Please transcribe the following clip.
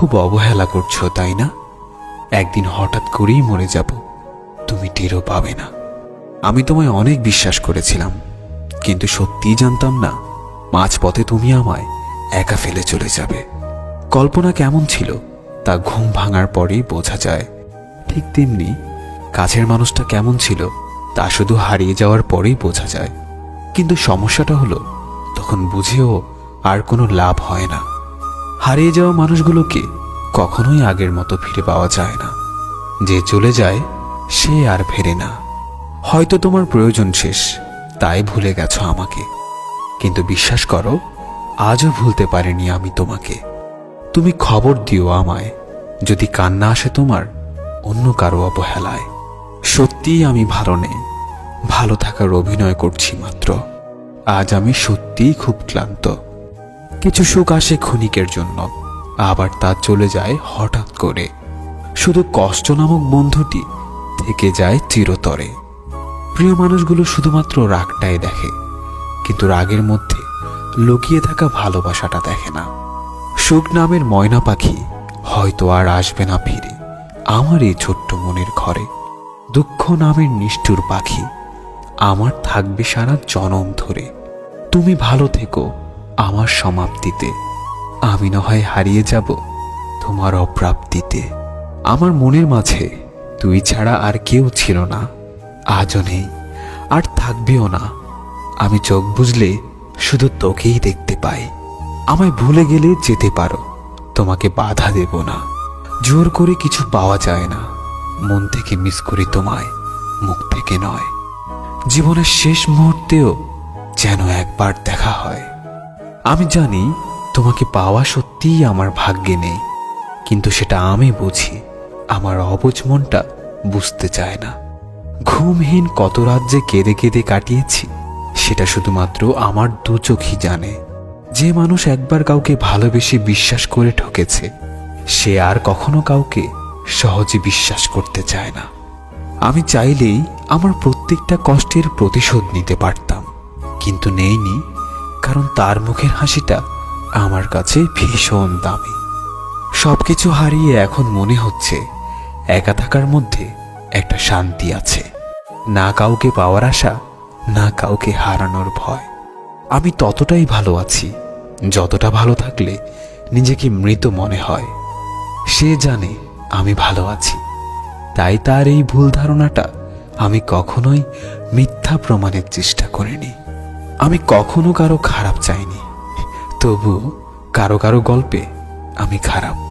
খুব অবহেলা করছো, তাই না? একদিন হঠাৎ করেই মরে যাব, তুমি টেরও পাবে না। আমি তোমায় অনেক বিশ্বাস করেছিলাম, কিন্তু সত্যিই জানতাম না মাঝপথে তুমি আমায় একা ফেলে চলে যাবে। কল্পনা কেমন ছিল তা ঘুম ভাঙার পরেই বোঝা যায়, ঠিক তেমনি কাছের মানুষটা কেমন ছিল তা শুধু হারিয়ে যাওয়ার পরেই বোঝা যায়। কিন্তু সমস্যাটা হলো, তখন বুঝেও আর কোনো লাভ হয় না। হারিয়ে যাওয়া মানুষগুলোকে কখনোই আগের মতো ফিরে পাওয়া যায় না। যে চলে যায় সে আর ফেরে না। হয়তো তোমার প্রয়োজন শেষ, তাই ভুলে গেছো আমাকে, কিন্তু বিশ্বাস করো, আজও ভুলতে পারিনি আমি তোমাকে। তুমি খবর দিও আমায় যদি কান্না আসে তোমার অন্য কারো অবহেলায়। সত্যিই আমি ভালো নেই, ভালো থাকার অভিনয় করছি মাত্র। আজ আমি সত্যিই খুব ক্লান্ত। কিছু সুখ আসে ক্ষণিকের জন্য, আবার তা চলে যায় হঠাৎ করে। শুধু কষ্ট নামক বন্ধুটি থেকে যায় চিরতরে। প্রিয় মানুষগুলো শুধুমাত্র রাগটাই দেখে, কিন্তু রাগের মধ্যে লুকিয়ে থাকা ভালোবাসাটা দেখে না। সুখ নামের ময়না পাখি হয়তো আর আসবে না ফিরে আমার এই ছোট্ট মনের ঘরে। দুঃখ নামের নিষ্ঠুর পাখি আমার থাকবে সারা জনম ধরে। তুমি ভালো থেকো আমার সমাপ্তিতে, আমি না হয় হারিয়ে যাব তোমার অপ্রাপ্তিতে। আমার মনের মাঝে তুই ছাড়া আর কেউ ছিল না, আজও নেই আর থাকবেও না। আমি চোখ বুঝলে শুধু তোকেই দেখতে পাই। আমায় ভুলে গেলে যেতে পারো, তোমাকে বাধা দেব না। জোর করে কিছু পাওয়া যায় না, মন থেকে মিস করি তোমায়, মুখ থেকে নয়। জীবনের শেষ মুহূর্তেও যেন একবার দেখা হয়। আমি জানি তোমাকে পাওয়া সত্যিই আমার ভাগ্যে নেই, কিন্তু সেটা আমি বুঝি, আমার অবুঝ মনটা বুঝতে চায় না। ঘুমহীন কত রাত যে কেঁদে কেঁদে কাটিয়েছি সেটা শুধুমাত্র আমার দু চোখই জানে। যে মানুষ একবার কাউকে ভালোবেসে বিশ্বাস করে ঠকেছে, সে আর কখনো কাউকে সহজে বিশ্বাস করতে চায় না। আমি চাইলেই আমার প্রত্যেকটা কষ্টের প্রতিশোধ নিতে পারতাম, কিন্তু নেইনি, কারণ তার মুখের হাসিটা আমার কাছে ভীষণ দামি। সবকিছু হারিয়ে এখন মনে হচ্ছে একা থাকার মধ্যে একটা শান্তি আছে। না কাউকে পাওয়ার আশা, না কাউকে হারানোর ভয়। আমি ততটাই ভালো আছি যতটা ভালো থাকলে নিজেকে মৃত মনে হয়। সে জানে আমি ভালো আছি, তাই তার এই ভুল ধারণাটা আমি কখনোই মিথ্যা প্রমাণের চেষ্টা করিনি। আমি কখনো কারো খারাপ চাইনি, তবু কারো কারো গল্পে আমি খারাপ।